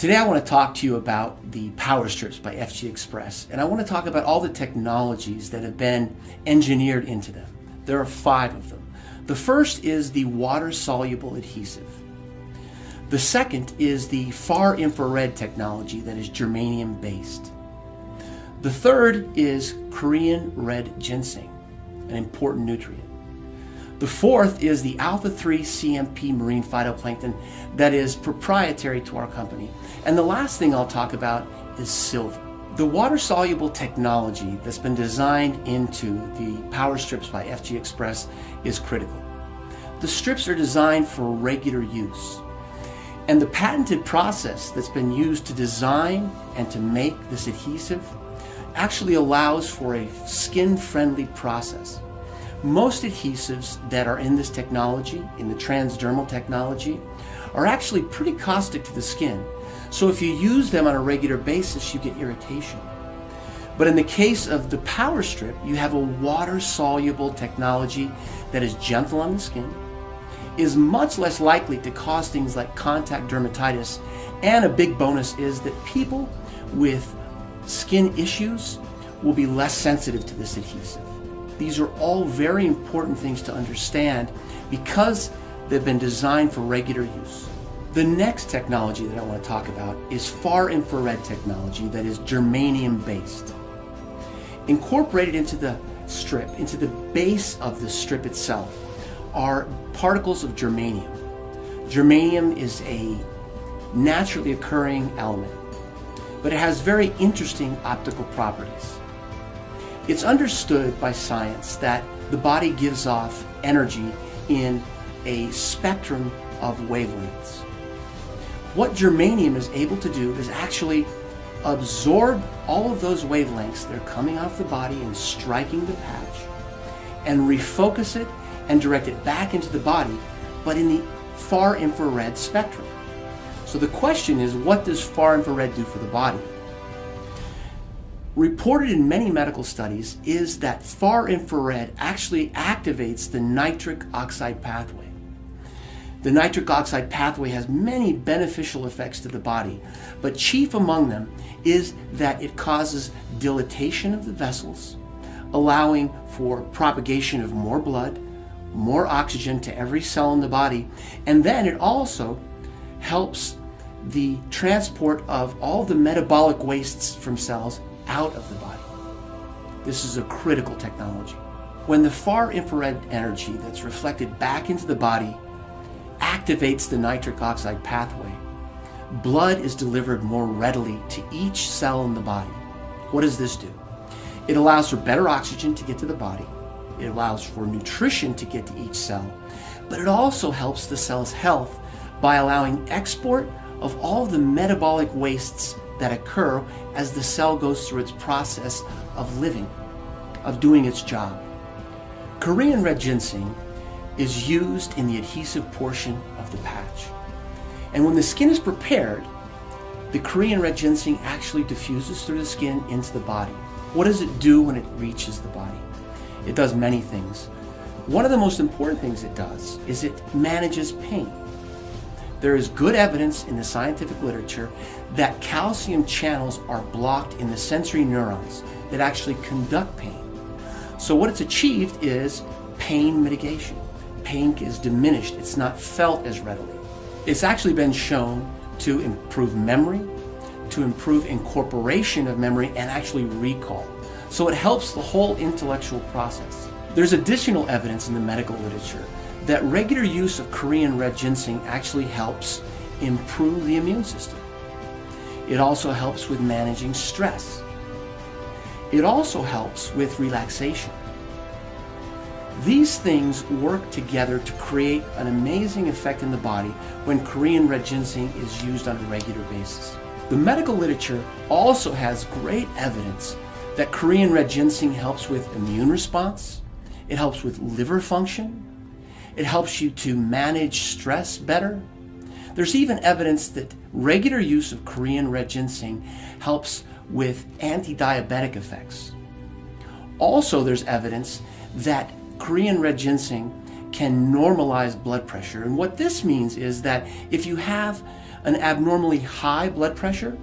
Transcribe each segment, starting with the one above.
Today I want to talk to you about the power strips by FG Express, and I want to talk about all the technologies that have been engineered into them. There are 5 of them. The first is the water-soluble adhesive. The second is the far infrared technology that is germanium based. The third is Korean red ginseng, an important nutrient. The fourth is the alpha-3 CMP marine phytoplankton that is proprietary to our company. And the last thing I'll talk about is silver. The water-soluble technology that's been designed into the power strips by FG Express is critical. The strips are designed for regular use. And the patented process that's been used to design and to make this adhesive actually allows for a skin-friendly process. Most adhesives that are in this technology, in the transdermal technology, are actually pretty caustic to the skin. So if you use them on a regular basis, you get irritation. But in the case of the power strip, you have a water-soluble technology that is gentle on the skin, is much less likely to cause things like contact dermatitis, and a big bonus is that people with skin issues will be less sensitive to this adhesive. These are all very important things to understand because they've been designed for regular use. The next technology that I want to talk about is far infrared technology that is germanium based. Incorporated into the strip, into the base of the strip itself, are particles of germanium. Germanium is a naturally occurring element, but it has very interesting optical properties. It's understood by science that the body gives off energy in a spectrum of wavelengths. What germanium is able to do is actually absorb all of those wavelengths that are coming off the body and striking the patch and refocus it and direct it back into the body, but in the far infrared spectrum. So the question is, what does far infrared do for the body? Reported in many medical studies is that far infrared actually activates the nitric oxide pathway. The nitric oxide pathway has many beneficial effects to the body, but chief among them is that it causes dilatation of the vessels, allowing for propagation of more blood, more oxygen to every cell in the body, and then it also helps the transport of all the metabolic wastes from cells out of the body. This is a critical technology. When the far infrared energy that's reflected back into the body activates the nitric oxide pathway, blood is delivered more readily to each cell in the body. What does this do? It allows for better oxygen to get to the body. It allows for nutrition to get to each cell, but it also helps the cell's health by allowing export of all the metabolic wastes that occur as the cell goes through its process of living, of doing its job. Korean red ginseng is used in the adhesive portion of the patch. And when the skin is prepared, the Korean red ginseng actually diffuses through the skin into the body. What does it do when it reaches the body? It does many things. One of the most important things it does is it manages pain. There is good evidence in the scientific literature that calcium channels are blocked in the sensory neurons that actually conduct pain. So what it's achieved is pain mitigation. Pain is diminished. It's not felt as readily. It's actually been shown to improve memory, to improve incorporation of memory, and actually recall. So it helps the whole intellectual process. There's additional evidence in the medical literature that regular use of Korean red ginseng actually helps improve the immune system. It also helps with managing stress. It also helps with relaxation. These things work together to create an amazing effect in the body when Korean red ginseng is used on a regular basis. The medical literature also has great evidence that Korean red ginseng helps with immune response, it helps with liver function, it helps you to manage stress better. There's even evidence that regular use of Korean red ginseng helps with anti-diabetic effects. Also, there's evidence that Korean red ginseng can normalize blood pressure. And what this means is that if you have an abnormally high blood pressure,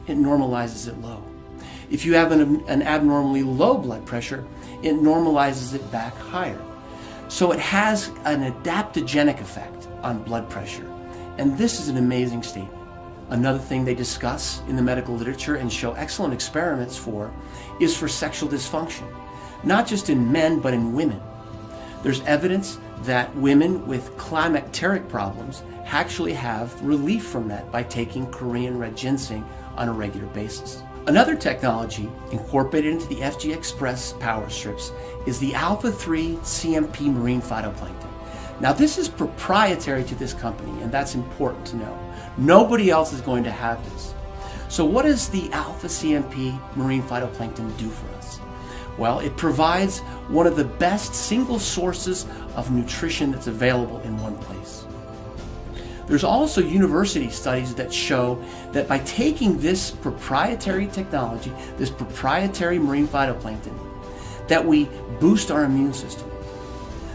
it normalizes it low. If you have an abnormally low blood pressure, it normalizes it back higher. So it has an adaptogenic effect on blood pressure. And this is an amazing statement. Another thing they discuss in the medical literature and show excellent experiments for is for sexual dysfunction, not just in men, but in women. There's evidence that women with climacteric problems actually have relief from that by taking Korean red ginseng on a regular basis. Another technology incorporated into the FG Express power strips is the alpha-3 CMP marine phytoplankton. Now this is proprietary to this company, and that's important to know. Nobody else is going to have this. So what does the alpha CMP marine phytoplankton do for us? Well, it provides one of the best single sources of nutrition that's available in one place. There's also university studies that show that by taking this proprietary technology, this proprietary marine phytoplankton, that we boost our immune system.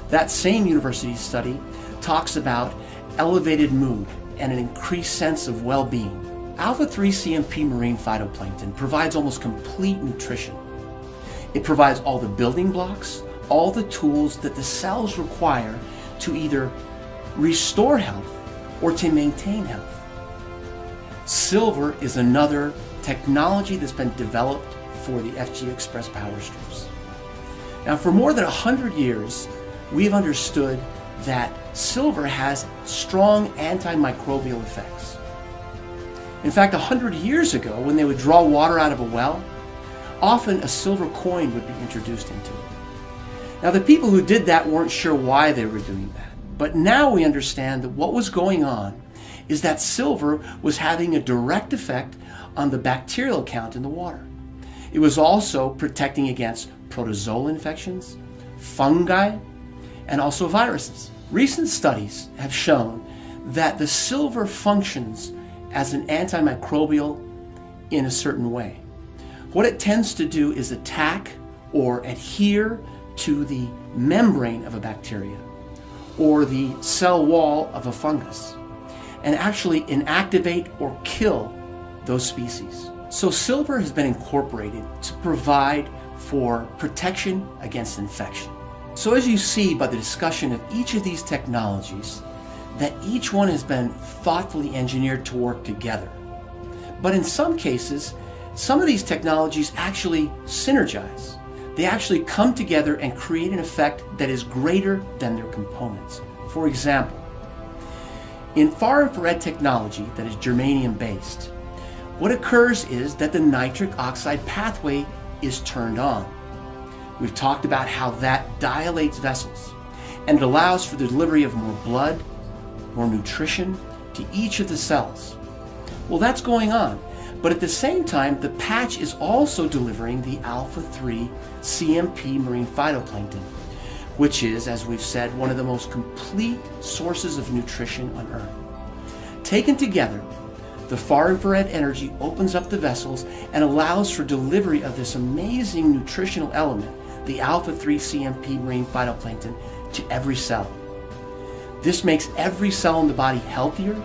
That same university study talks about elevated mood and an increased sense of well-being. Alpha-3 CMP marine phytoplankton provides almost complete nutrition. It provides all the building blocks, all the tools that the cells require to either restore health or to maintain health. Silver is another technology that's been developed for the FG Express power strips. Now, for more than 100 years, we've understood that silver has strong antimicrobial effects. In fact, 100 years ago, when they would draw water out of a well, often a silver coin would be introduced into it. Now, the people who did that weren't sure why they were doing that. But now we understand that what was going on is that silver was having a direct effect on the bacterial count in the water. It was also protecting against protozoal infections, fungi, and also viruses. Recent studies have shown that the silver functions as an antimicrobial in a certain way. What it tends to do is attack or adhere to the membrane of a bacteria or the cell wall of a fungus and actually inactivate or kill those species. So silver has been incorporated to provide for protection against infection. So as you see by the discussion of each of these technologies, that each one has been thoughtfully engineered to work together. But in some cases, some of these technologies actually synergize. They actually come together and create an effect that is greater than their components. For example, in far infrared technology that is germanium based, what occurs is that the nitric oxide pathway is turned on. We've talked about how that dilates vessels and it allows for the delivery of more blood, more nutrition to each of the cells. Well, that's going on. But at the same time, the patch is also delivering the alpha-3 CMP marine phytoplankton, which is, as we've said, one of the most complete sources of nutrition on Earth. Taken together, the far infrared energy opens up the vessels and allows for delivery of this amazing nutritional element, the alpha-3 CMP marine phytoplankton, to every cell. This makes every cell in the body healthier,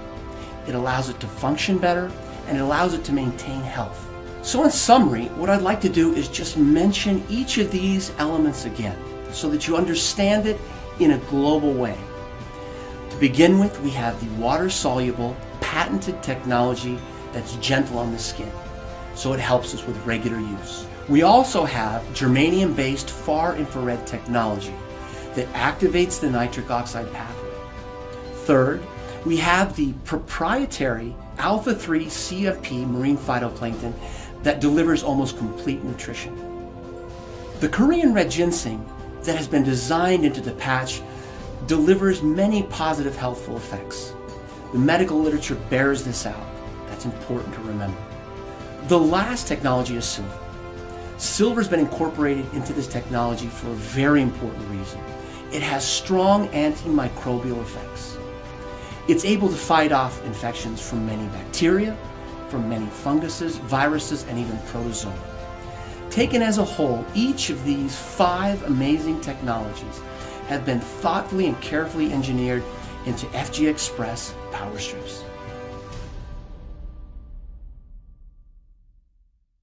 it allows it to function better, and it allows it to maintain health. So in summary, what I'd like to do is just mention each of these elements again so that you understand it in a global way. To begin with, we have the water-soluble, patented technology that's gentle on the skin, so it helps us with regular use. We also have germanium-based far infrared technology that activates the nitric oxide pathway. Third, we have the proprietary alpha-3 CMP marine phytoplankton that delivers almost complete nutrition. The Korean red ginseng that has been designed into the patch delivers many positive healthful effects. The medical literature bears this out. That's important to remember. The last technology is silver. Silver has been incorporated into this technology for a very important reason. It has strong antimicrobial effects. It's able to fight off infections from many bacteria, from many funguses, viruses, and even protozoa. Taken as a whole, each of these 5 amazing technologies have been thoughtfully and carefully engineered into FG Express power strips.